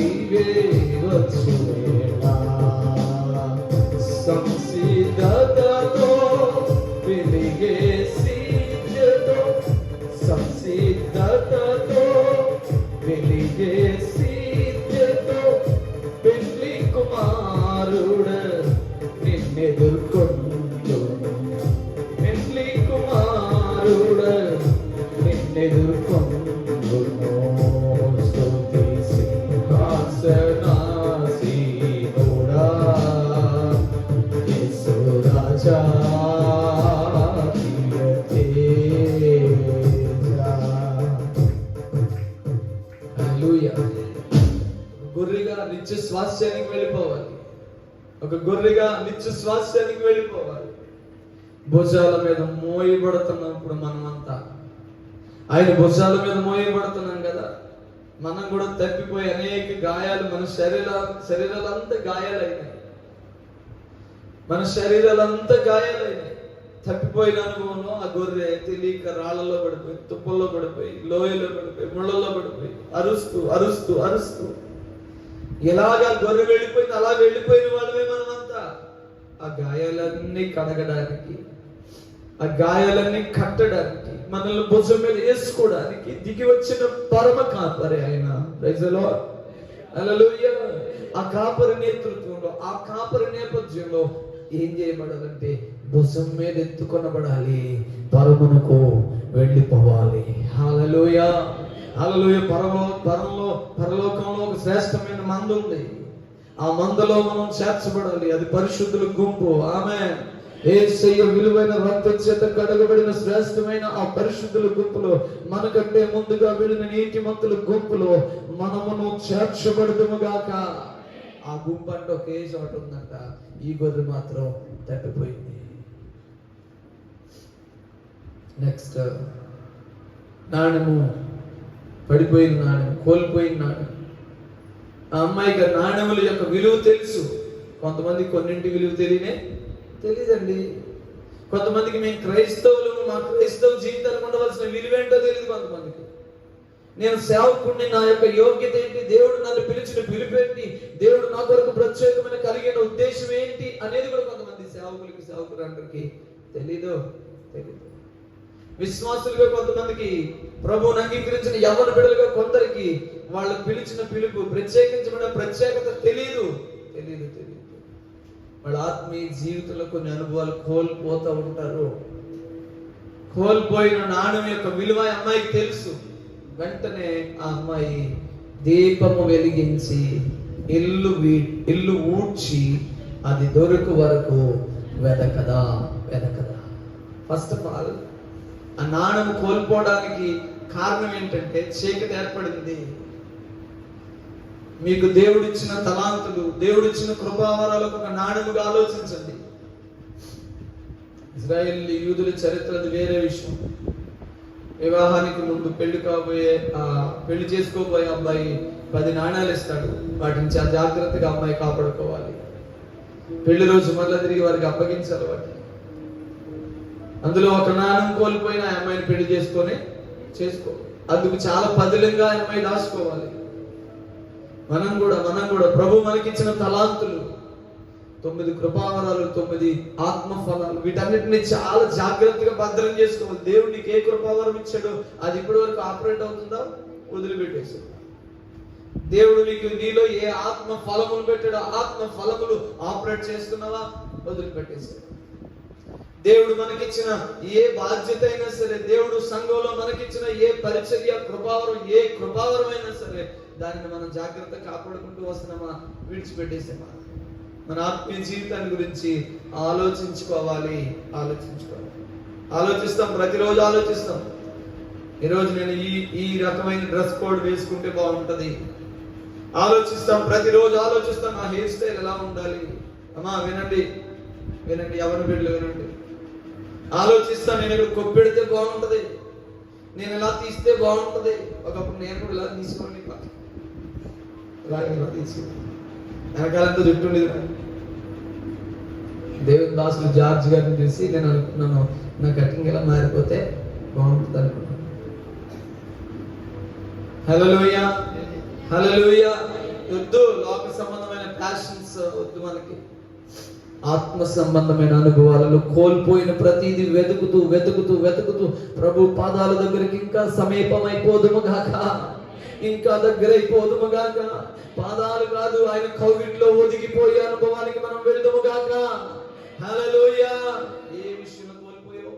నీవే వచ్చు వేళ సంసిద్ధతతో వెలిగే సీజతో సంసిద్ధతతో వెలిగే సీజతో పెళ్లి కుమారుడ నిన్నెదుర్కొందును పెళ్లి కుమారుడ నిన్నెదుర్కొందును స్తుతి సింహాసనాసీనుడా యేసు రాజా గొర్రెగా నిత్య స్వాస్థ్యానికి వెళ్ళిపోవాలి. ఒక గొర్రెగా నిత్య స్వాస్థ్యానికి వెళ్ళిపోవాలి. భుజాల మీద మోయబడుతున్నప్పుడు మనమంతా ఆయన భుజాల మీద మోయబడుతున్నాం కదా. మనం కూడా తప్పిపోయి అనేక గాయాలు మన శరీరాలంతా గాయాలైనాయి. మన శరీరాలంతా గాయాలైనాయి. తప్పిపోయిన అనుభవంలో ఆ గొర్రె తెలియక రాళ్లలో పడిపోయి, తుప్పల్లో పడిపోయి, లోయలో పడిపోయి, ముళ్ళల్లో పడిపోయి అరుస్తూ అరుస్తూ అరుస్తూ ఎలాగా గొర్రె వెళ్ళిపోయింది అలా వెళ్ళిపోయిన వాళ్ళమే మనమంతా. ఆ గాయాలన్నీ కడగడానికి, ఆ గాయాలన్నీ కట్టడానికి, మనల్ని భుజం మీద వేసుకోవడానికి దిగి వచ్చిన పరమ కాపరి ఆయన. ప్రైజ్ ది లార్డ్, హల్లెలూయా. ఆ కాపరి నేతృత్వంలో, ఆ కాపరి నేపథ్యంలో ఏం చేయబడాలంటే భుజం మీద ఎత్తుకొనబడాలి, పరమునకు వెళ్ళిపోవాలి. హల్లెలూయా, హల్లెలూయా. పరలోకంలో ఒక శ్రేష్టమైన మంద ఉంది. ఆ మందలో మనం చేర్చబడాలి. అది పరిశుద్ధుల గుంపు. ఆమేన్. యేసయ్య విలువైన రక్తం చేత కడగబడిన శ్రేష్టమైన ఆ పరిశుద్ధుల గుంపులో, మనకంటే ముందుగా వెళ్ళిన నీతిమంతుల గుంపులో మనమును చేర్చబడదుము గాక. ఆ గుంపు అంటే ఒకే చోట ఉందంట. ఈ గొర్రె మాత్రం తప్పిపోయింది. నెక్స్ట్ నాణ్యము, పడిపోయిన నాణ్యం, కోల్పోయిన నాణ్యం. ఆ అమ్మాయికి నాణ్యముల యొక్క విలువ తెలుసు. కొంతమంది కొన్నింటి విలువ తెలియదండి. కొంతమందికి మేము క్రైస్తవులు, మా క్రైస్తవ జీవితాలకు ఉండవలసిన విలువ ఏంటో తెలియదు కొంతమందికి. నేను సేవకుడిని, నా యొక్క యోగ్యత ఏంటి, దేవుడు నన్ను పిలిచిన పిలుపేంటి, దేవుడు నా కొరకు ప్రత్యేకమైన కలిగిన ఉద్దేశం ఏంటి అనేది కూడా కొంతమంది సేవకులందరికీ తెలీదు. విశ్వాసులుగా కొంతమందికి, ప్రభువుని అంగీకరించిన యవ్వన బిడ్డలుగా కొందరికి వాళ్ళు పిలిచిన పిలుపు, ప్రత్యేకించబడిన ప్రత్యేకత తెలియదు. వాళ్ళ ఆత్మీయ జీవితంలో కొన్ని అనుభవాలు కోల్పోతూ ఉంటారు. కోల్పోయిన నాణ్యం యొక్క విలువ అమ్మాయికి తెలుసు. వెంటనే ఆ అమ్మాయి దీపము వెలిగించి ఇల్లు ఊడ్చి అది దొరకు వరకు వెదకదా. ఫస్ట్ ఆఫ్ ఆల్ ఆ నాణ్యం కోల్పోవడానికి కారణం ఏంటంటే చీకటి ఏర్పడింది. మీకు దేవుడిచ్చిన తలాంతులు, దేవుడిచ్చిన కృపావరాలకు ఒక నాణ్యముగా ఆలోచించండి. ఇజ్రాయేల్ యూదుల చరిత్ర అది వేరే విషయం. వివాహానికి ముందు పెళ్లి చేసుకోబోయే అబ్బాయి 10 నాణ్యాలు ఇస్తాడు. వాటిని చాలా జాగ్రత్తగా అమ్మాయి కాపాడుకోవాలి. పెళ్లి రోజు మళ్ళీ తిరిగి వారికి అప్పగించాలి వాటిని. అందులో ఒక నాణ్యం కోల్పోయిన ఆ అమ్మాయిని పెళ్లి చేసుకో. అందుకు చాలా పదిలంగా ఆ అమ్మాయి దాచుకోవాలి. మనం కూడా ప్రభు మనకిచ్చిన తలాంతులు, 9 కృపావరాలు, 9 ఆత్మ ఫలాలు, వీటన్నిటిని చాలా జాగ్రత్తగా భద్రం చేసుకోవాలి. దేవుడు నీకు ఏ కృపావరం ఇచ్చాడో అది ఇప్పటి వరకు ఆపరేట్ అవుతుందా, వదిలిపెట్టేసాడు. దేవుడు నీలో ఏ ఆత్మ ఫలములు పెట్టాడో ఆత్మ ఫలములు ఆపరేట్ చేస్తున్నావా, వదిలిపెట్టేసాడు. దేవుడు మనకిచ్చిన ఏ బాధ్యత అయినా సరే, దేవుడు సంఘంలో మనకిచ్చిన ఏ పరిచర్య కృపావరం, ఏ కృపావరం అయినా సరే, దానిని మనం జాగ్రత్తగా కాపాడుకుంటూ వస్తున్నామా, విడిచిపెట్టేసామా? మన ఆత్మీయ జీవితాన్ని గురించి ఆలోచించుకోవాలి. ఆలోచిస్తాం, ప్రతిరోజు ఆలోచిస్తాం. ఈరోజు నేను ఈ రకమైన డ్రెస్ కోడ్ వేసుకుంటే బాగుంటది. ప్రతిరోజు ఆలోచిస్తాం, నా హెయిర్ స్టైల్ ఎలా ఉండాలి. అమ్మా వినండి, ఎవరి బిడ్డలు వినండి. ఆలోచిస్తాను, నేను ఇక్కడ కొప్పెడితే బాగుంటది, నేను ఎలా తీస్తే బాగుంటది. ఒకప్పుడు నేను కూడా ఇలా తీసుకోండి, ఇలా తీసుకుని వెనకాలంతా చుట్టుండేది. దేవుని దాసులు జార్జ్ గారిని చూసి నేను అనుకున్నాను, నా కటింగ్ ఎలా మారిపోతే బాగుంటుంది అనుకున్నాను. హల్లెలూయా. వద్దు, లోక సంబంధమైన ప్యాషన్స్ వద్దు. మనకి ఆత్మ సంబంధమైన అనుభవాలలో కోల్పోయిన ప్రతిదీ వెతుకుతూ వెతుకుతూ వెతుకుతూ ప్రభు పాదాల దగ్గరికి ఇంకా సమీపమైపోదుము గాక, ఇంకా దగ్గరైపోదుము గాక. పాదాలు కాదు, ఆయన కౌగిట్లో ఒదిగిపోయే అనుభవానికి మనం వెళ్దుము గాక. హల్లెలూయా. ఏ విషయంలో కోల్పోయావు?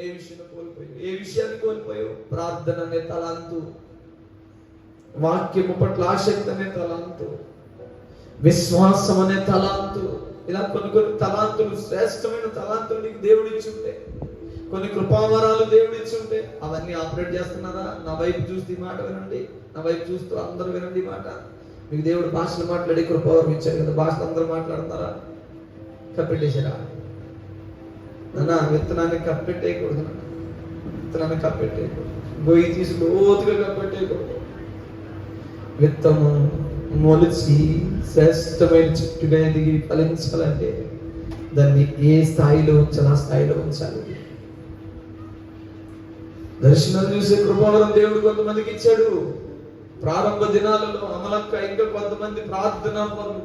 ఏ విషయంలో కోల్పోయావు? ఏ విషయాన్ని కోల్పోయావు? ప్రార్థన అనే తలాంతు, వాక్యము పట్ల ఆసక్తి అనే తలాంతు, విశ్వాసం అనే తలాంతు, ఇలా కొన్ని కొన్ని తలాంతులు, శ్రేష్టమైన తలాంతులు నీకు దేవుడు ఇచ్చుంటే, కొన్ని కృపావరాలు దేవుడు ఇచ్చుంటే అవన్నీ ఆపరేట్ చేస్తున్నారా? నా వైపు చూస్తూ ఈ మాట వినండి, నా వైపు చూస్తూ అందరూ వినండి ఈ మాట. మీకు దేవుడు భాషలు మాట్లాడి కృపావరం ఇచ్చాడు కదా, భాషలు అందరూ మాట్లాడుతున్నారా? కప్పెట్టేసారా? నాన్న విత్తనాన్ని కప్పెట్టేయకూడదు, విత్తనాన్ని కప్పెట్టేయకూడదు, గొయ్యి తీసి లోతుగా కప్పెట్టేయకూడదు. విత్తము మొలిచి శ్రేష్టమైన చెట్టుగా ఎదిగి ఫలించాలంటే దాన్ని ఏ స్థాయిలో ఉంచాలి ఆ స్థాయిలో ఉంచాలి. దర్శనం చూసే కృపావరం దేవుడు కొంతమందికి ఇచ్చాడు. ప్రారంభ దినాలలో అమలక్క ఇంకా కొంతమంది ప్రార్థన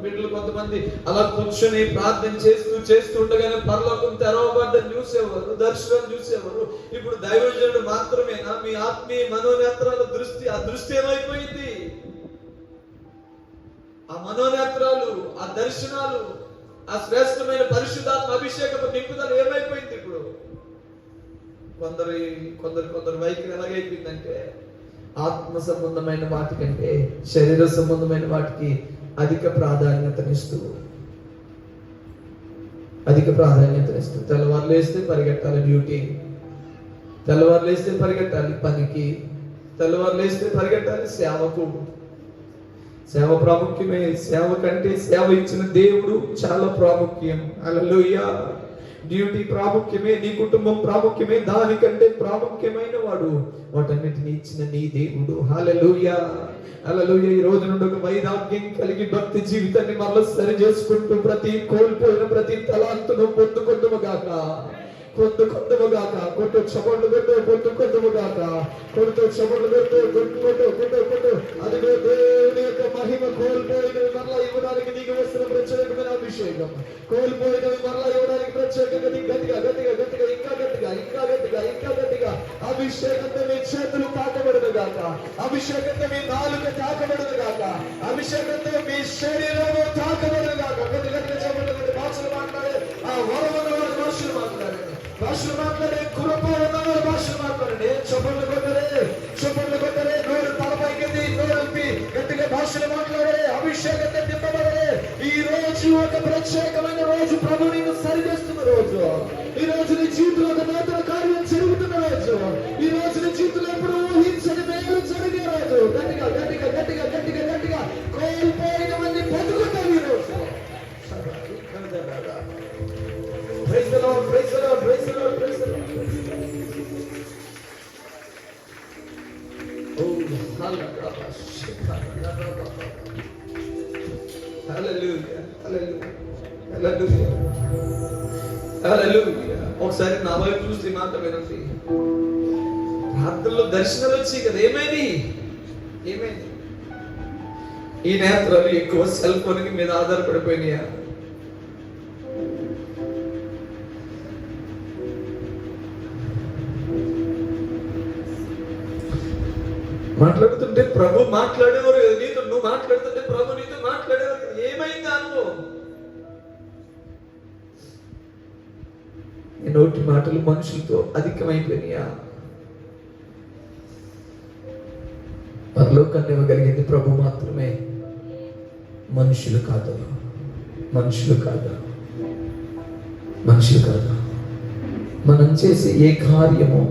బిడ్డలు కొంతమంది అలా కూర్చొని ప్రార్థన చేస్తూ చేస్తూ ఉండగానే పరలోకం తెరవబడ్డం చూసేవారు, దర్శనం చూసేవారు. ఇప్పుడు దైవజనుడు మాత్రమేనా? మీ ఆత్మీయ మనోనేత్రాల దృష్టి, ఆ దృష్టి ఏమైపోయింది? ఆ మనోనేత్రాలు, ఆ దర్శనాలు, ఆ శ్రేష్టమైన పరిశుద్ధాత్మ అభిషేకపు నింపుదల ఏమైపోయింది? ఇప్పుడు కొందరు వైఖరి ఎలాగైపోయిందంటే ఆత్మ సంబంధమైన వాటికంటే శరీర సంబంధమైన వాటికి అధిక ప్రాధాన్యతనిస్తూ తెల్లవారులు వేస్తే పరిగెట్టాలి డ్యూటీ, తెల్లవారులు వేస్తే పరిగెట్టాలి పనికి, తెల్లవారులు వేస్తే పరిగెట్టాలి సేవకు. సేవ ప్రాముఖ్యమే. సేవ కంటే సేవ ఇచ్చిన దేవుడు చాలా ప్రాముఖ్యం. హల్లెలూయా. డ్యూటీ ప్రాముఖ్యమే, నీ కుటుంబం ప్రాముఖ్యమే, దానికంటే ప్రాముఖ్యమైన వాడు వాటన్నిటిని ఇచ్చిన నీ దేవుడు. హల్లెలూయా, హల్లెలూయా. ఈ రోజు నుండి ఒక వైరాగ్యం కలిగి భక్తి జీవితాన్ని మరలా సరి చేసుకుంటూ ప్రతి కోల్పోయిన ప్రతి తలాంతును పొందుకొందుముగాక, పొందుకొందుముగాక. కొట్టు చపళ్ళు కొట్టు, పొందుకొందుముగాక. కొడుతూ చపళ్ళు కొట్టు, కొట్టు. అదిగో దేవుని యొక్క మహిమ కోల్పోయినవి మరలా ఇవ్వడానికి నీకు వస్తున్న ప్రత్యేకమైన అభిషేకం. కోల్పోయినవి మరలా ఇవ్వడానికి ప్రత్యేకంగా గట్టిగా అభిషేకంతో మీ చేతులు తాకబడదు గాక, అభిషేకంతో మీ నాలుక తాకబడదు గాక, అభిషేకంతో మీ శరీరము తాకబడదు గాక. గట్టిగా చెప్పండి. భాషలు మాట్లాడే ఆ వరం ఉన్నవాడు భాషలు మాట్లాడండి, భాషలు మాట్లాడే కృప ఉన్నవాడు భాషలు మాట్లాడండి. చప్పట్లు కొట్టరే, నోరు తలపైకి నోరు గట్టిగా భాషలు మాట్లాడే, అభిషేకంతో నింపబడే. ఈ రోజు ఒక ప్రత్యేకమైన రోజు, ప్రభు నీకు సరిచేస్తున్న రోజు. ఈ రోజు నీ జీవితంలో ఒక నూతన కార్యం జరుగుతున్న రోజు. ఈ రోజు నీ జీవితంలో ఎప్పుడు ఊహించని మేలు జరిగే రోజు. గట్టిగా కోల్పోయినవన్నీ పొందుకుంటావు ఈ రోజు. Praise the Lord, praise the Lord, praise the Lord, praise the Lord. Oh, hallelujah, hallelujah. ఒకసారి నా వైపు చూసి మాట వినండి. ప్రార్థనలో దర్శనాలు వచ్చాయి కదా, ఏమైంది? ఈ నేత్రాలు ఎక్కువ సెల్ ఫోన్ మీద ఆధారపడిపోయినాయా? మాట్లాడుతుంటే ప్రభు మాట్లాడేవారు కదా నీతో, నువ్వు మాట్లాడుతుంటే ప్రభు నీతో మాట్లాడేవారు కదా. ఏమైంది అనుభవం? నోటి మాటలు మనుషులతో అధికమైపోయినాయా? పరలోకాన్ని ఇవ్వగలిగింది ప్రభు మాత్రమే, మనుషులు కాదు. మనం చేసే ఏ కార్యము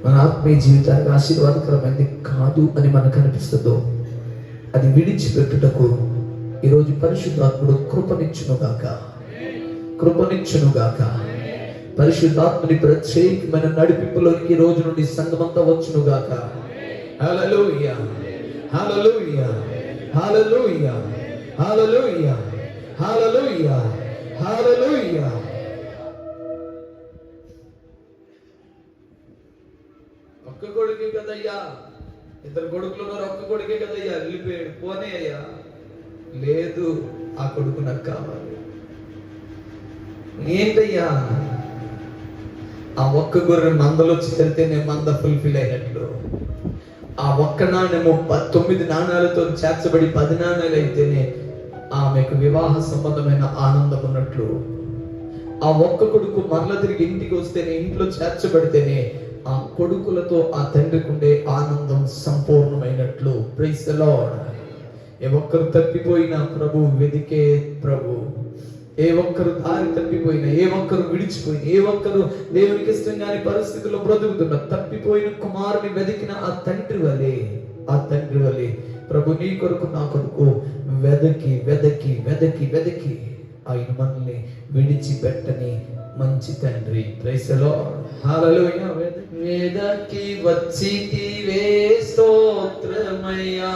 మన ఆత్మీయ జీవితానికి ఆశీర్వాదకరమైనది కాదు అని మనకు అనిపిస్తుందో అది విడిచిపెట్టుటకు ఈరోజు పరిశుద్ధాత్ముడు కృపనిచ్చునుగాక. పరిశుద్ధాత్ముని ప్రత్యేకమైన నడిపింపులోనికి ఈ రోజు నుండి సంఘమంతా వచ్చునుగాక. హల్లెలూయా, హల్లెలూయా, హల్లెలూయా, హల్లెలూయా, హల్లెలూయా, హల్లెలూయా. ఒక్క కొడుకే కదయ్యా, ఇద్దరు కొడుకులు ఉన్నారు, ఒక్క కొడుకే కదయ్యా, వెళ్ళిపోయాడు. పోనీ అయ్యా, లేదు, ఆ కొడుకు నాకు కావాలి. ఏంటయ్యా? ఆ ఒక్క గొర్రె మందలో చేరితేనే మంద ఫుల్ఫిల్ అయినట్లు, ఆ ఒక్క నాణ్యము 9 నాణాలతో చేర్చబడి 10 నాణాలు అయితేనే ఆమెకు వివాహ సంబంధమైన ఆనందం ఉన్నట్లు, ఆ ఒక్క కొడుకు మరల తిరిగి ఇంటికి వస్తేనే, ఇంట్లో చేర్చబడితేనే ఆ కొడుకులతో ఆ తండ్రికి ఉండే ఆనందం సంపూర్ణమైనట్లు. Praise the lord. ఏ ఒక్కరు తప్పిపోయినా ప్రభు వెదికే ప్రభు, ఏ ఒక్కరు దారి తప్పిపోయినా, ఏ ఒక్కరు విడిచిపోయినా, ఏ ఒక్కరు దేవునికి ఇష్టం కాని పరిస్థితుల్లో బ్రతుకుతున్నా, తప్పిపోయిన కుమారుని వెదికిన ఆ తండ్రి వలె ప్రభు నీ కొరకు నా కొరకు వెదకి వెదకి వెదకి వెదకి ఆయన మనల్ని విడిచిపెట్టని మంచి తండ్రి. Praise the lord. హల్లెలూయా. వెదకి వచ్చితివే స్తోత్రమయ్యా,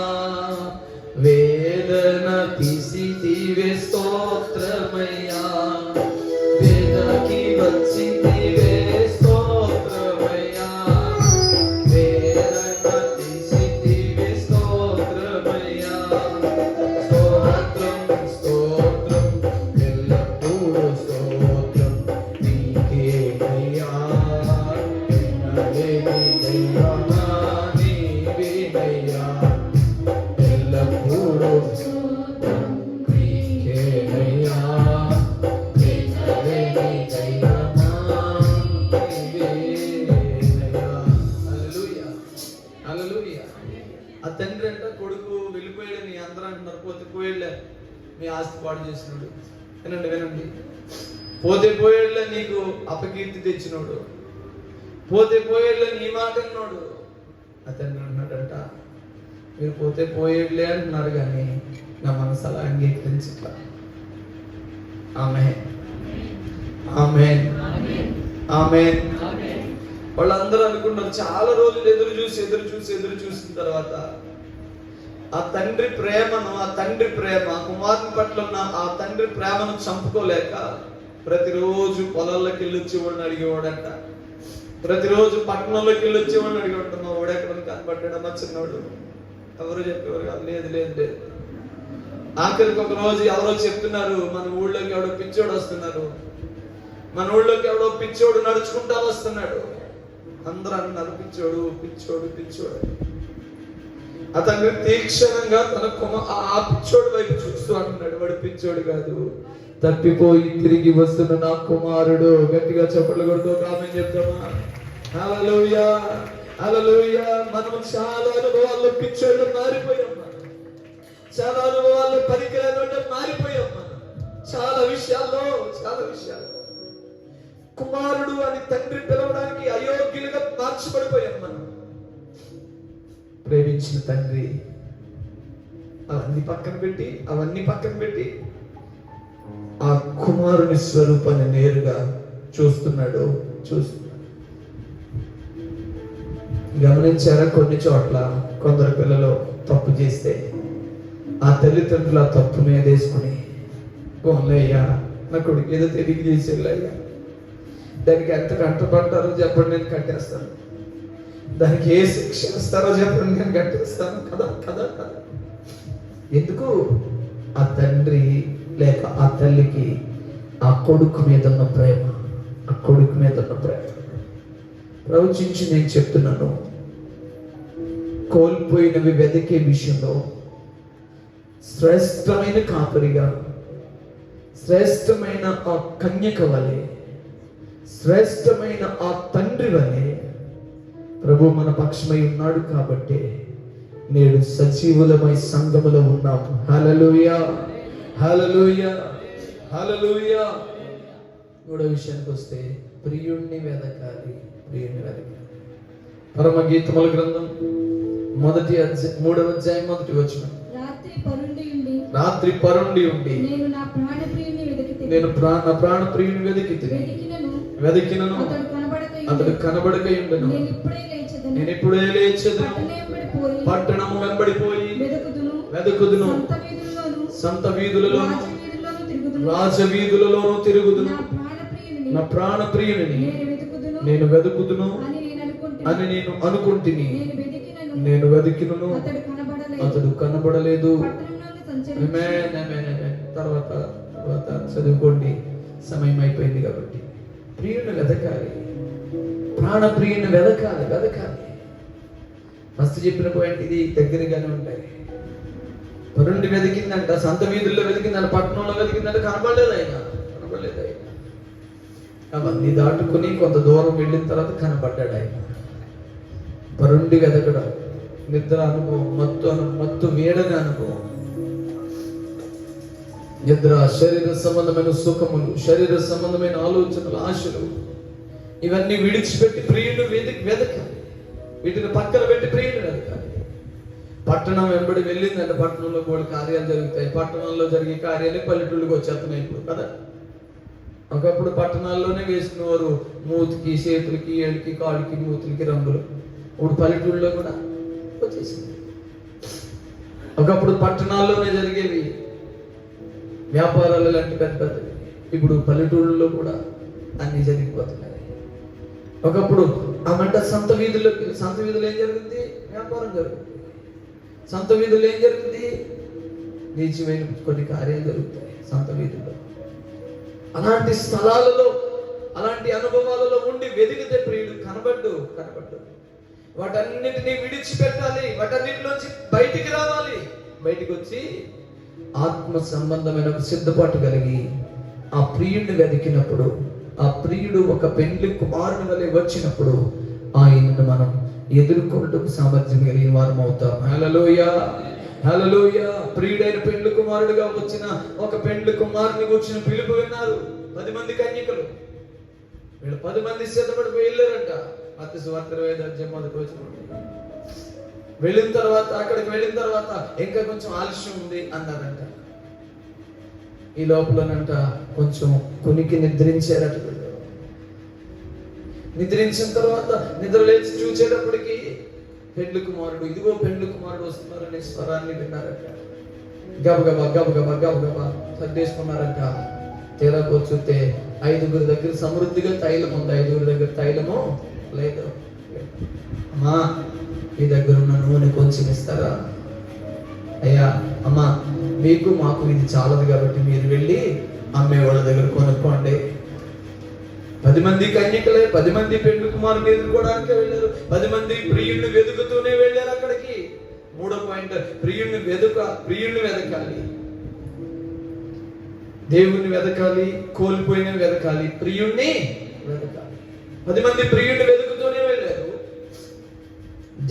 వేదన తీసితివే స్తోత్రమయ్యా, వేదకి వచ్చితివే స్తోత్రమయ్యా, వేదన తీసితివే స్తోత్రమయ్యా, స్తోత్రం స్తోత్రం ఎల్లప్పుడూ స్తోత్రం నీకేనయ్యా, ఎన్నడేని దైవమా నీవేనయ్యా, ఎల్లప్పుడూ నీకేనయ్యా, ఎన్నడేని దైవమా నీవేనయ్యా. హల్లెలూయా, హల్లెలూయా. ఆ తండ్రి అంట కొడుకు వెళ్ళిపోయాడని అందరూ అంటున్నారు. పోతే పోయాడులే, మీ ఆస్తి పాడు చేసినాడు. వినండి, పోతే పోయాడులే నీకు అపకీర్తి తెచ్చినోడు, పోతే పోయాడులే నీ మాట అన్నాడు. ఆ తండ్రి అన్నాడంట, మీరు పోతే పోయేట్లే అంటున్నారు కానీ నా మనసు అలా అంగీకరించట్ల. ఆమేన్, ఆమేన్, ఆమేన్. వాళ్ళందరూ అనుకున్నారు. చాలా రోజులు ఎదురు చూసిన తర్వాత ఆ తండ్రి ప్రేమ కుమారుని పట్ల ఉన్న ఆ తండ్రి ప్రేమను చంపుకోలేక ప్రతిరోజు పొలాల్లోకి వెళ్ళి వచ్చేవాడిని అడిగేవాడంట. ప్రతిరోజు పట్టణంలోకి వెళ్ళి వచ్చేవాడిని అడిగేవాడు, మా వాడు ఎక్కడ కనపడ్డా మా చిన్నవాడు. ఎవరు చెప్పేవారు కాదు, లేదు. ఆఖరికి ఒక రోజు ఎవరో చెప్తున్నారు, మన ఊళ్ళోకి ఎవడో పిచ్చోడు వస్తున్నారు, మన ఊళ్ళోకి ఎవడో పిచ్చోడు నడుచుకుంటా వస్తున్నాడు. అందరూ అన్నారు పిచ్చోడు. అతను తీక్షణంగా ఆ పిచ్చోడు వైపు చూస్తూ అంటున్నాడు, వాడు పిచ్చోడు కాదు, తప్పిపోయి తిరిగి వస్తున్న నా కుమారుడు. గట్టిగా చప్పట్లు కొడుతూ ఆమేన్ చెప్తామా? హల్లెలూయా, హల్లెలూయా. మనం చాలా అనుభవాల్లో పిచ్చోళ్ళు మారిపోయాం, చాలా అనుభవాల్లో పరికరాలు మారిపోయాం. చాలా విషయాల్లో కుమారుడు అని తండ్రి పిలవడానికి అయోగ్యులుగా మార్చబడిపోయాం మనం. ప్రేమించిన తండ్రి అవన్నీ పక్కన పెట్టి ఆ కుమారుని స్వరూపాన్ని నేరుగా చూస్తున్నాడు. గమనించారా? కొన్ని చోట్ల కొందరు పిల్లలు తప్పు చేస్తే ఆ తల్లిదండ్రులు ఆ తప్పు మీద వేసుకుని, పోన్లయ్యా నా కొడుకు ఏదో తెలియక చేసేళ్ళయ్యా, దానికి ఎంత కంటపడతారో చెప్పండి, నేను కట్టేస్తాను, దానికి ఏ శిక్ష ఇస్తారో చెప్పండి, నేను కట్టేస్తాను కదా. ఎందుకు? ఆ తండ్రి లేక ఆ తల్లికి ఆ కొడుకు మీద ఉన్న ప్రేమ, ప్రవచించి నేను చెప్తున్నాను, కోల్పోయినవి వెతికే విషయంలో శ్రేష్టమైన కాపరిగా, శ్రేష్టమైన ఆ కన్యక వలె, శ్రేష్టమైన ఆ తండ్రి వలె ప్రభు మన పక్షమై ఉన్నాడు. కాబట్టి నేడు సజీవులమై సంఘములో ఉన్నాం. హల్లెలూయా, హల్లెలూయా, హల్లెలూయా. మూడో విషయానికి వస్తే ప్రియుణ్ణి వెదకాలి. పరమగీతముల గ్రంథం 3వ అధ్యాయం 1వ వచనం. రాత్రి పరుండి ఉండి నేను నా ప్రాణ ప్రియుని వెదికినను అతడు కనబడకయుండెను. నేను ఇప్పుడే లేచెదను, పట్టణము వెంబడిపోయి వెదకుదును, సంత వీధులలోను రాజవీధులలోను తిరుగుదును, నా ప్రాణ ప్రియుని నేను వెదుకుదును అని నేను అనుకుంటుని, నేను వెదికినను అతడు కనబడలేదు. తర్వాత చదువుకోండి, సమయం అయిపోయింది కాబట్టి. ప్రియుని వెదకాలి, ప్రాణ ప్రియుని వెదకాలి. ఫస్ట్ చెప్పిన పాయింట్ ఇది, దగ్గరగానే ఉంటాయి. పరుండి వెతికిందంట, సంత వీధుల్లో వెతికిందంట, పట్టణంలో వెతికిందంట, కనబడలేదు ఆయన. అవన్నీ దాటుకుని కొంత దూరం వెళ్ళిన తర్వాత కనబడ్డాడు ఆయన. పరుండి వెతకడం, నిద్ర అనుభవం, మత్తు వీడని అనుభవం. నిద్ర, శరీర సంబంధమైన సుఖములు, శరీర సంబంధమైన ఆలోచనలు, ఆశలు, ఇవన్నీ విడిచిపెట్టి ప్రియుడు వెతకాలి. వీటిని పక్కన పెట్టి ప్రియుడు వెతకాలి. పట్టణం వెంబడి వెళ్ళిందంటే పట్టణంలో కూడా కార్యాలు జరుగుతాయి. పట్టణంలో జరిగే కార్యాలే పల్లెటూళ్ళకి వచ్చేస్తున్నాయి ఇప్పుడు కదా. ఒకప్పుడు పట్టణాల్లోనే వేసుకునేవారు మూతికి, చేతులకి, ఏళ్ళకి, కాళ్ళకి, మూతులకి రంగులు. ఇప్పుడు పల్లెటూళ్ళలో కూడా వచ్చేసింది. ఒకప్పుడు పట్టణాల్లోనే జరిగేవి వ్యాపారాలు లాంటి పెద్ద పెద్దవి, ఇప్పుడు పల్లెటూళ్ళలో కూడా అన్ని జరిగిపోతున్నాయి. ఒకప్పుడు సంత వీధులు ఏం జరుగుతుంది? వ్యాపారం జరుగుతుంది. సంత వీధుల్లో ఏం జరుగుతుంది? నీచమైన కొన్ని కార్యాలు జరుగుతాయి సంత వీధుల్లో. అలాంటి స్థలాలలో, అలాంటి అనుభవాలలో ఉండి వెతికితే ప్రియుడు కనబడ్డు. వాటన్నిటినీ విడిచిపెట్టాలి, వాటన్నిటిలోంచి బయటికి రావాలి. బయటికి వచ్చి ఆత్మ సంబంధమైన ఒక సిద్ధపాటు కలిగి ఆ ప్రియుడిని వెతికినప్పుడు, ఆ ప్రియుడు ఒక పెండ్లి కుమారుని వలె వచ్చినప్పుడు ఆయనను మనం ఎదుర్కొనటకు సామర్థ్యం కలిగిన వారం అవుతాం. హల్లెలూయా, హల్లెలూయా. ప్రియుడైన పెండ్లి కుమారుడుగా వచ్చిన ఒక పెండ్లి కుమారుని వచ్చిన పిలుపు విన్నారు 10 మంది కన్యకలు. వీళ్ళు 10 మంది సిద్ధపడిపోయి వెళ్ళారంట. మత్తయి సువార్త 25:1 వెళ్ళిన తర్వాత, అక్కడికి వెళ్ళిన తర్వాత ఇంకా కొంచెం ఆలస్యం ఉంది అన్నారంట. ఈ లోపలనంట కొంచెం కునికి నిద్రించారట. నిద్రించిన తర్వాత నిద్ర లేచి చూసేటప్పటికి పెండ్లి కుమారుడు, ఇదిగో పెండ్లి కుమారుడు వస్తున్నారనే స్వరాన్ని విన్నారట. గబగబా సర్దేసుకున్నారంట. తీరా కూర్చుంటే 5 దగ్గర సమృద్ధిగా తైలం ఉంది, 5 దగ్గర తైలము లేదు. అమ్మా, మీ దగ్గర ఉన్న నూనె కొంచెం ఇస్తారా? అయ్యా, అమ్మా, మీకు మాకు ఇది చాలదు కాబట్టి మీరు వెళ్ళి అమ్మే వాళ్ళ దగ్గర కొనుక్కోండి. 10 మంది కన్యకలే, 10 మంది పెండ్లి కుమారుని ఎదుర్కోవడానికి వెళ్ళారు. 10 మంది ప్రియుడిని వెతుకుతూనే వెళ్ళారు అక్కడికి. 3వ పాయింట్, ప్రియుడిని వెతకాలి, దేవుణ్ణి వెతకాలి, కోల్పోయిన వెతకాలి, ప్రియుణ్ణి వెతకాలి. 10 మంది ప్రియుడిని వెతుకుతూనే వెళ్ళారు.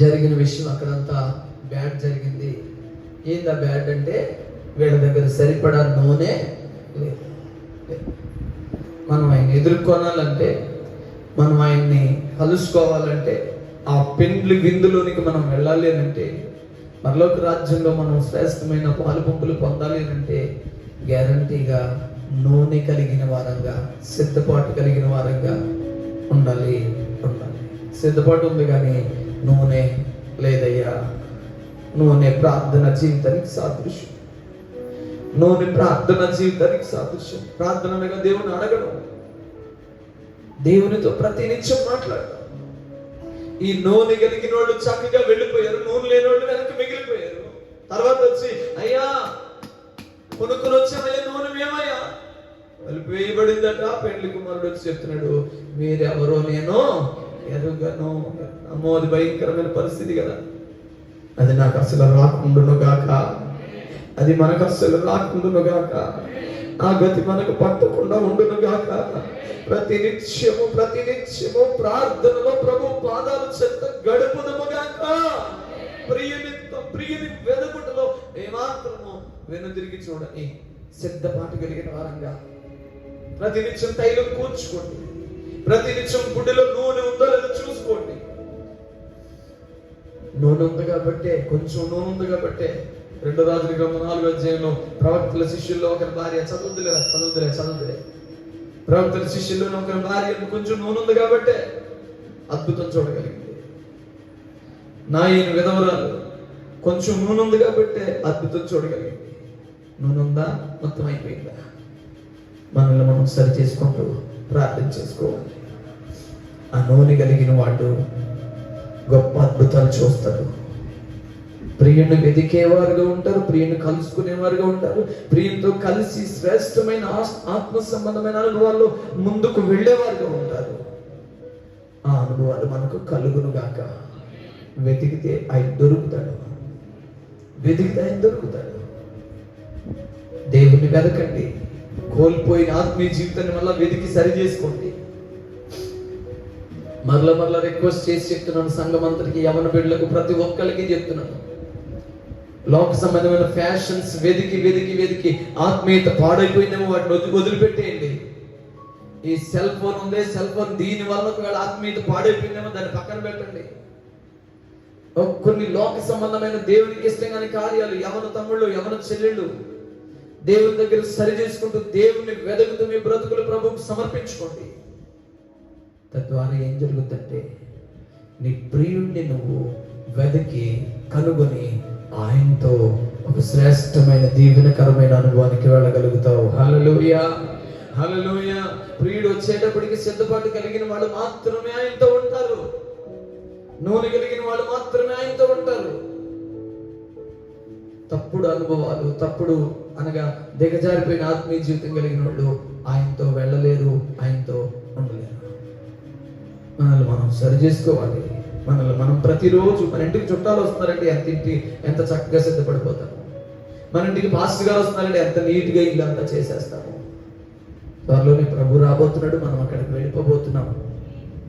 జరిగిన విషయం అక్కడంతా బ్యాడ్ జరిగింది. ఏందా బ్యాడ్ అంటే, వీళ్ళ దగ్గర సరిపడా నూనె లేదు. మనం ఆయన ఎదుర్కొనాలంటే, మనం ఆయన్ని కలుసుకోవాలంటే, ఆ పెండ్లి విందులోనికి మనం వెళ్ళాలి అంటే, పరలోక రాజ్యంలో మనం శ్రేష్టమైన పాలు పంపులు పొందాలి అంటే, గ్యారంటీగా నూనె కలిగిన వారంగా, సిద్ధపాటు కలిగిన వారంగా ఉండాలి. సిద్ధపాటు ఉంది కానీ నూనె లేదయ్యా. నూనె ప్రార్థన జీవితానికి సాదృశ్యం. ప్రార్థన అనగా దేవుని అడగడం, దేవునితో ప్రతినిత్యం మాట్లాడడం. ఈ నూనె కలిగిన వాళ్ళు చక్కగా వెళ్ళిపోయారు, నూనె లేని వాళ్ళు వెనక మిగిలిపోయారు. తర్వాత వచ్చి, అయ్యా కొనుక్కొని వచ్చామయ్యా నూనె మేమయ్యా, కలిపి వేయబడిందట. పెండ్లి కుమారుడు వచ్చి చెప్తున్నాడు, మీరెవరో నేను ఎరుగను. అమ్మో, అది భయంకరమైన పరిస్థితి కదా. అది నాకు అసలు రాకుండును గాక, అది మనకు అసలు రాకుండును గాక, ఆ గతి మనకు పట్టకుండా ఉండును గాక. ప్రతి నిత్యము ప్రార్థనలో ప్రభు పాదాల చెంత గడుపుదము గాక. ప్రియుని వెదుకుటలో ఏమాత్రము వెనుదిరిగి చూడని సిద్ధపాటు కలిగిన వారంగా ప్రతి నిత్యం తైలం కూర్చుకోండి. ప్రతి నిత్యం గుడ్డలో నూనె ఉందో లేదో చూసుకోండి. నూనె ఉంది కాబట్టే, కొంచెం నూనె ఉంది కాబట్టే 2 రాజుల గ్రంథం 4వ అధ్యాయంలో ప్రవక్తల శిష్యుల్లో ఒకరి భార్య చదువుతులే ప్రవక్తల శిష్యుల్లో ఒకరి భార్య కొంచెం నూనె ఉంది కాబట్టే అద్భుతం చూడగలిగింది. నాయన విధవరాలు కొంచెం నూనె ఉంది కాబట్టే అద్భుతం చూడగలిగింది. నూనె ఉందా? మొత్తం అయిపోయిందా? మనల్ని మనం సరి చేసుకుంటూ ప్రార్థన చేసుకోవాలి. ఆ నూనె కలిగిన వాడు గొప్ప అద్భుతాలు చూస్తాడు. ప్రియుని వెదికేవారుగా ఉంటారు, ప్రియుని కలుసుకునేవారుగా ఉంటారు, ప్రియునితో కలిసి శ్రేష్టమైన ఆత్మ సంబంధమైన అనుభవాల్లో ముందుకు వెళ్ళేవారుగా ఉంటారు. ఆ అనుభవాలు మనకు కలుగును గాక. వెతికితే ఆయన దొరుకుతాడు, వెతికితే ఆయన దొరుకుతాడు. దేవుని వెతకండి. కోల్పోయిన ఆత్మీయ జీవితాన్ని మళ్ళా వెతికి సరి చేసుకోండి. మరలా రిక్వెస్ట్ చేసి చెప్తున్నాను సంఘమంతరికి, యవన బిడ్డలకు, ప్రతి ఒక్కరికి చెప్తున్నాను. లోక సంబంధమైన ఫ్యాషన్స్ వెతికి ఆత్మీయత పాడైపోయిందేమో వాటిని వదిలిపెట్టేయండి. ఈ సెల్ ఫోన్ ఉందే, సెల్ ఫోన్ దీని వల్ల ఒకవేళ ఆత్మీయత పాడైపోయిందేమో దాన్ని పక్కన పెట్టండి. కొన్ని లోక సంబంధమైన దేవునికి ఇష్టంగాని కార్యాలు యవన తమ్ముళ్ళు, యవన చెల్లెళ్ళు దేవుని దగ్గర సరి చేసుకుంటూ దేవుని వెదకుతూ మీ బ్రతుకులు ప్రభువుకు సమర్పించుకోండి. తద్వారా ఏం జరుగుతుందంటే నీ ప్రియుణ్ణి నువ్వు వెదకి కనుగొని ఆయనతో ఒక శ్రేష్టమైన దీవెనకరమైన అనుభవానికి వెళ్ళగలుగుతావు. హల్లెలూయా, హల్లెలూయా. ప్రియుడు వచ్చేటప్పటికి సిద్ధపాటు కలిగిన వాళ్ళు మాత్రమే ఆయనతో ఉంటారు. నూనె కలిగిన వాళ్ళు మాత్రమే ఆయనతో ఉంటారు. తప్పుడు అనుభవాలు, తప్పుడు అనగా దిగజారిపోయిన ఆత్మీయ జీవితం కలిగిన వాళ్ళు ఆయనతో వెళ్ళలేరు, ఆయనతో ఉండలేరు. మనల్ని మనం సరి చేసుకోవాలి. మనల్ని మనం ప్రతిరోజు, మన ఇంటికి చుట్టాలు వస్తున్నారంటే ఎంత చక్కగా సిద్ధపడిపోతాము. మన ఇంటికి పాస్టర్ గారు వస్తున్నారంటే ఎంత నీట్గా ఇల్లు అంతా చేసేస్తాము. త్వరలోనే ప్రభు రాబోతున్నాడు, మనం అక్కడికి వెళ్ళిపోబోతున్నాము.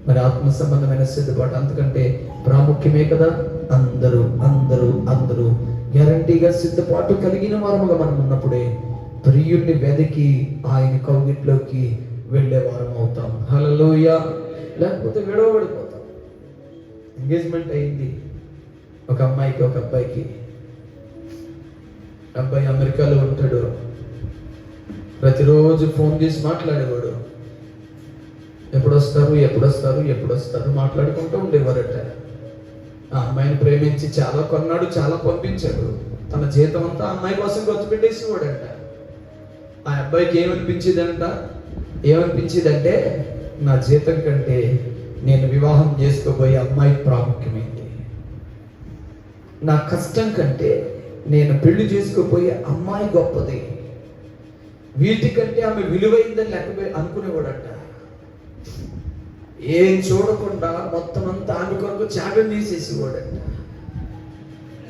మరి ఆత్మ సంబంధమైన సిద్ధపాటు అంతకంటే ప్రాముఖ్యమే కదా. అందరూ అందరూ అందరూ గ్యారంటీగా సిద్ధపాటు కలిగిన వారముగా మనం ఉన్నప్పుడే ప్రియుణ్ణి వెదకి ఆయన కౌగిట్లోకి వెళ్ళే వారం అవుతాం. హల్లెలూయా. లేకపోతే విడవబడిపోతాం. ఎంగేజ్మెంట్ అయింది ఒక అమ్మాయికి, ఒక అబ్బాయికి. అబ్బాయి అమెరికాలో ఉంటాడు. ప్రతిరోజు ఫోన్ చేసి మాట్లాడేవాడు. ఎప్పుడొస్తారు మాట్లాడుకుంటూ ఉండేవారట. ఆ అమ్మాయిని ప్రేమించి చాలా కొన్నాడు, చాలా పంపించాడు. తన జీతం అంతా అమ్మాయి కోసం ఖర్చు పెట్టేసేవాడంట. ఆ అబ్బాయికి ఏమనిపించిందంటే నా జీతం కంటే నేను వివాహం చేసుకోబోయే అమ్మాయి ప్రాముఖ్యమైంది. నా కష్టం కంటే నేను పెళ్లి చేసుకోబోయే అమ్మాయి గొప్పది. వీటికంటే ఆమె విలువైందని అనుకునేవాడంట. ఏం చూడకుండా మొత్తం అంతా ఆమె కొరకు త్యాగం చేసేసేవాడంట.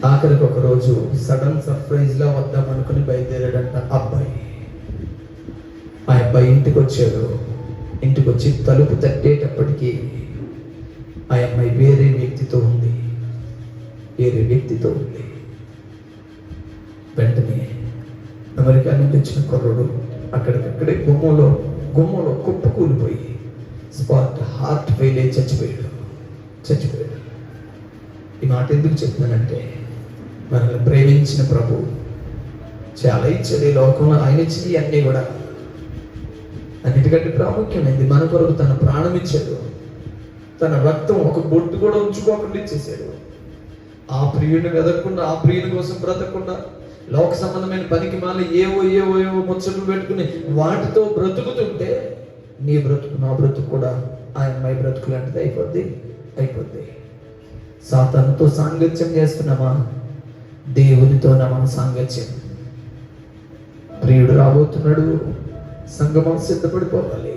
ఆఖరికి ఒక రోజు సడన్ సర్ప్రైజ్ లా వద్దాం అనుకుని బయలుదేరాడంట అబ్బాయి. ఆ అబ్బాయి ఇంటికి వచ్చాడు. ఇంటికి వచ్చి తలుపు తట్టేటప్పటికీ ఆ అమ్మాయి వేరే వ్యక్తితో ఉంది. వెంటనే అమెరికా నుంచి వచ్చిన కుర్రుడు అక్కడికక్కడే గుమ్మలో కుప్పకూలిపోయి స్పాట్ హార్ట్ ఫెయిల్ అయి చచ్చిపోయాడు. ఈ మాట ఎందుకు చెప్తున్నానంటే మనల్ని ప్రేమించిన ప్రభు చాలా ఇచ్చాడు ఈ లోకంలో. ఆయన ఇచ్చింది అన్నీ కూడా అన్నిటికంటే ప్రాముఖ్యమైనది మన కొరకు తన ప్రాణం ఇచ్చాడు. తన రక్తం ఒక బొట్టు కూడా ఉంచుకోకుండా ఇచ్చేసాడు. ఆ ప్రియుడిని వెదకుండా, ఆ ప్రియుని కోసం బ్రతకకుండా, లోక సంబంధమైన పనికి మాలి ఏవో ముచ్చట్లు పెట్టుకుని వాటితో బ్రతుకుతుంటే నీ బ్రతుకు, నా బ్రతుకు కూడా ఆ అమ్మాయి బ్రతుకు లాంటిది అయిపోద్ది. సాతానుతో సాంగత్యం చేస్తున్నామా? దేవునితో మన సాంగత్యం. ప్రియుడు రాబోతున్నాడు, సంగమం సిద్ధపడిపోవాలి.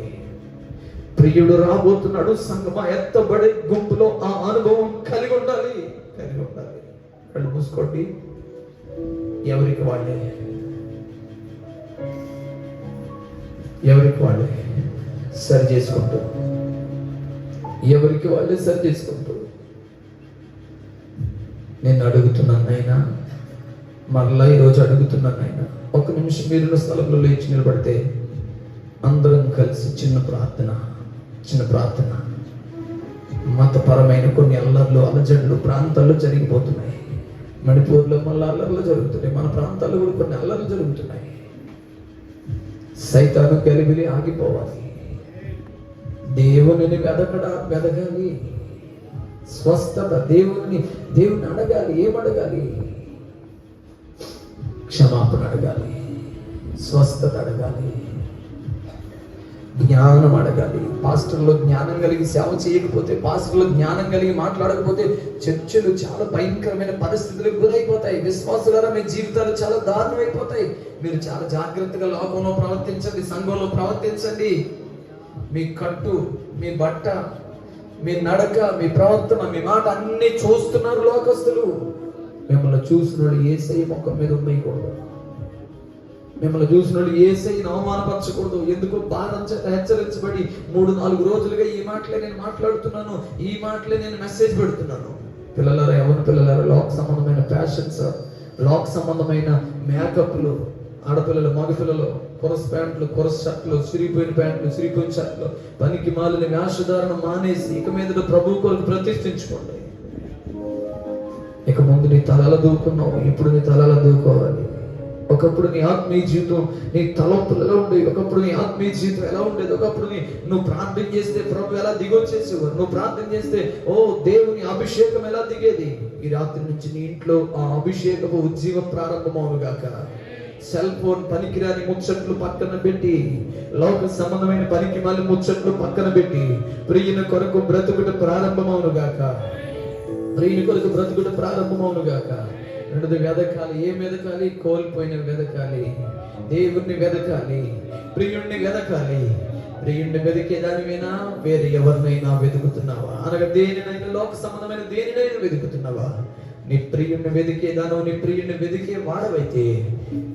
ప్రియుడు రాబోతున్నాడు, సంగమం ఎత్తబడే గుంపులో ఆ అనుభవం కలిగి ఉండాలి. కళ్ళు మూసుకోండి. ఎవరికి వాళ్ళే సరి చేసుకుంటూ నేను అడుగుతున్నాను నాయనా, మరలా ఈరోజు అడుగుతున్నాను నాయనా. ఒక నిమిషం మీరు స్థలంలో లేచి నిలబడితే అందరం కలిసి చిన్న ప్రార్థన. మతపరమైన కొన్ని అలజడులు ప్రాంతాల్లో జరిగిపోతున్నాయి. మణిపూర్లో మళ్ళీ అల్లర్లు జరుగుతున్నాయి. మన ప్రాంతాల్లో కూడా కొన్ని అల్లర్లు జరుగుతున్నాయి. సైతాను గలిబిలి ఆగిపోవాలి. దేవుని వెదగాలి. స్వస్థత, దేవుని అడగాలి. ఏమడగాలి? క్షమాపణ అడగాలి, స్వస్థత అడగాలి. జ్ఞానం అడగాలి. పాస్టర్లో జ్ఞానం కలిగి సేవ చేయకపోతే, పాస్టర్లో జ్ఞానం కలిగి మాట్లాడకపోతే చర్చలు చాలా భయంకరమైన పరిస్థితులకు గురైపోతాయి. విశ్వాసులారా, మీ జీవితాలు చాలా దారుణమైపోతాయి. మీరు చాలా జాగ్రత్తగా లోకంలో ప్రవర్తించండి, సంఘంలో ప్రవర్తించండి. మీ కట్టు, మీ బట్ట, మీ నడక, మీ ప్రవర్తన, మీ మాట అన్ని చూస్తున్నారు లోకస్తులు. మిమ్మల్ని చూసినోడు యేసయ్య ముఖం మీద ఉమ్మేయకూడదు. మిమ్మల్ని చూసినోడు యేసయ్యను అవమానపరచకూడదు. ఎందుకు? భారం చేత హెచ్చరించబడి 3-4 రోజులుగా ఈ మాటలే నేను మాట్లాడుతున్నాను, ఈ మాటలే నేను మెసేజ్ పెడుతున్నాను. పిల్లలారా, ఎవరు పిల్లలారా, లోక సంబంధమైన ఫ్యాషన్స్, లోక సంబంధమైన మేకప్లు, ఆడపిల్లలు, మగపిల్లలు కొరస్ ప్యాంట్లు, కొరస్ షర్ట్లు, చిరిగిపోయిన ప్యాంట్లు, చిరిగిపోయిన షర్ట్లు, పనికి మాలిన వేషధారణ మానేసి ఇక మీద ప్రభు కొరకు ప్రతిష్ఠించుకోండి. ఇక ముందు నీ తలల దూకున్నావు, ఇప్పుడు నీ తలల దూకోవాలి. ఒకప్పుడు నీ ఆత్మీయ జీవితం, నీ తలంపులు ఎలా ఉండేవి? ఒకప్పుడు నీ ఆత్మీయ జీవితం ఎలా ఉండేది? ఒకప్పుడు నువ్వు ప్రార్థన చేస్తే ప్రభు ఎలా దిగొచ్చేసేవారు? నువ్వు ప్రార్థన చేస్తే దేవుని అభిషేకం ఎలా దిగేది? ఈ రాత్రి నుంచి నీ ఇంట్లో ఆ అభిషేకపు ఉజ్జీవం ప్రారంభమవునుగాక. సెల్ ఫోన్ పనికిరాని ముచ్చట్లు పక్కన పెట్టి, లోక సంబంధమైన పనికి మాలి ముచ్చట్లు పక్కన పెట్టి, ప్రియుని కొరకు బ్రతుకుట ప్రారంభమవునుగాక. ప్రియుని కొరకు బ్రతుకుట ప్రారంభమవునుగాక. రెండోది వెదకాలి. ఏం వెదకాలి? కోల్పోయిన వెదకాలి, దేవుణ్ణి వెదకాలి, ప్రియుణ్ణి వెదకాలి. ప్రియుణ్ణి వెదికేదానివైనా వేరే ఎవరినైనా వెతుకుతున్నావా? అనగా దేనినైనా, లోక సంబంధమైన దేనినైనా వెతుకుతున్నావా? నీ ప్రియుణ్ణి వెదికేదానో, నీ ప్రియుణ్ణి వెదికే వాడవైతే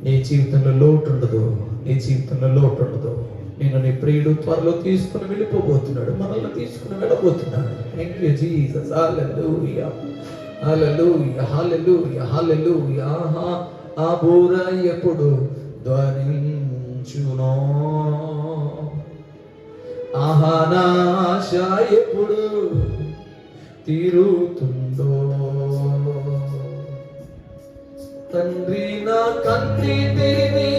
నీ జీవితంలో లోటు ఉండదు, నీ జీవితంలో లోటు ఉండదు. నేను నీ ప్రియుడు త్వరలో తీసుకుని వెళ్ళిపోబోతున్నాడు, మనల్ని తీసుకుని వెళ్ళబోతున్నాడు. Thank you Jesus. హల్లెలూయా, హల్లెలూయా, హల్లెలూయా, హల్లెలూయా. ఆ బూర ఎప్పుడు ధ్వనించునో, ఆహా నా ఆశ ఎప్పుడు తీరుతుందో. తండ్రి నా కన్నీటిని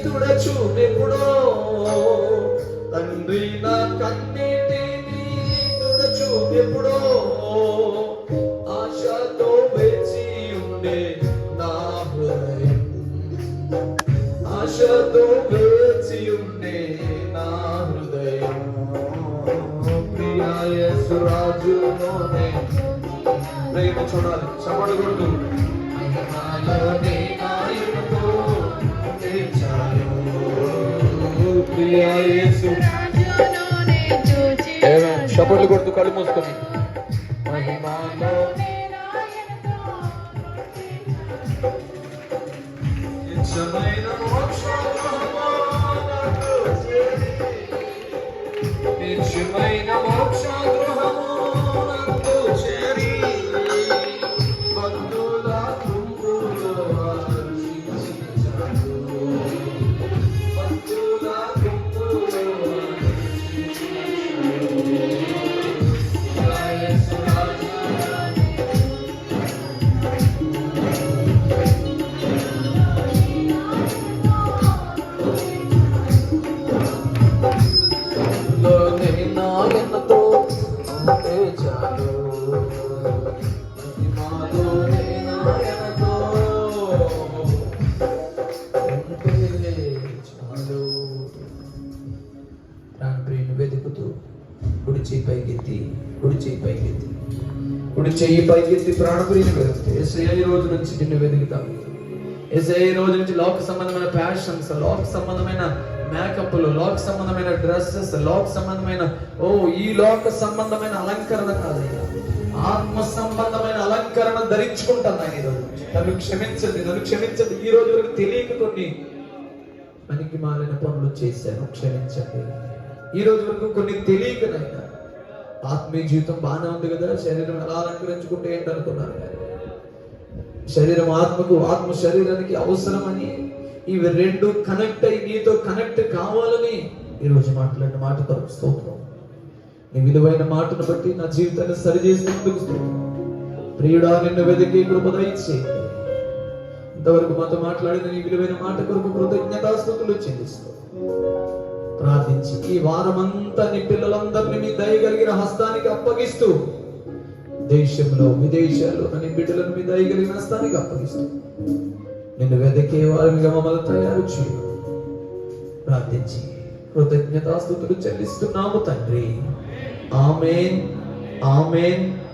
తుడచునెప్పుడో, తండ్రి నా కన్నీటిని తుడచునెప్పుడో. ఆశతో వేచి ఉండే నా హృదయం, ఆశతో వేచి ఉండే నా హృదయం. ప్రియా యేసు రాజులోనే ప్రేమ చూడాలి. చమడగొడుతూ చప్పట్లు కొడుతూ కళ్ళు మూసుకొని నిత్యమైన మోక్షగృహమునందు చేరి బంధువుల గుంపులో హర్షించుచు, బంధువుల గుంపులో కుడి చెయ్యి పైకెత్తి ప్రాణప్రియుని వెతుకుతూ యేసయ్య ఈ రోజు నుంచి నిన్ను వెతుకుతాం. యేసయ్య ఈ రోజు నుంచి లోక సంబంధమైన ప్యాషన్స్, లోక సంబంధమైన మేకప్లు, లోక సంబంధమైన డ్రెస్సెస్, లోక సంబంధమైన ఈ లోక సంబంధమైన అలంకరణ కాదయ్యా, ఆత్మ సంబంధమైన అలంకరణ ధరించుకుంటాను ఆయన. ఈరోజు నన్ను క్షమించండి, నన్ను క్షమించండి. ఈ రోజు వరకు తెలియక కొన్ని పనికి మాలిన పనులు చేశాను, క్షమించండి. ఈ రోజు వరకు కొన్ని తెలియకనైనా, ఆత్మీయ జీవితం బాగానే ఉంది కదా, శరీరం ఎలా అలంకరించుకుంటే ఏంటనుకున్నారు? శరీరం ఆత్మకు, ఆత్మ శరీరానికి అవసరమని ఇవి రెండు కనెక్ట్ అయ్యి నీతో కనెక్ట్ కావాలని ఈరోజు మాట్లాడిన మాట కొరకు స్తోత్రం. నీ విలువైన మాటను బట్టి నా జీవితాన్ని సరిచేసినందుకు స్తోత్రం. ప్రియుడా, నిన్ను వెతికి కృప దయచేయండి. ఇంతవరకు మాతో మాట్లాడిన నీ విలువైన మాట కొరకు కృతజ్ఞతాస్తుతులు చెల్లిస్తూ ప్రార్థించి ఈ వారమంతా నీ పిల్లలందరినీ నీ దయగలిగిన హస్తానికి అప్పగిస్తూ, దేశంలో విదేశాల్లో నీ బిడ్డలను మీ దయగలిగిన హస్తానికి అప్పగిస్తూ నిన్ను వెదకే వారిగా మమ్మల్ని తయారు చేయ ప్రార్థించి కృతజ్ఞతాస్తుతులు చెల్లిస్తున్నాము తండ్రి. ఆమేన్, ఆమేన్.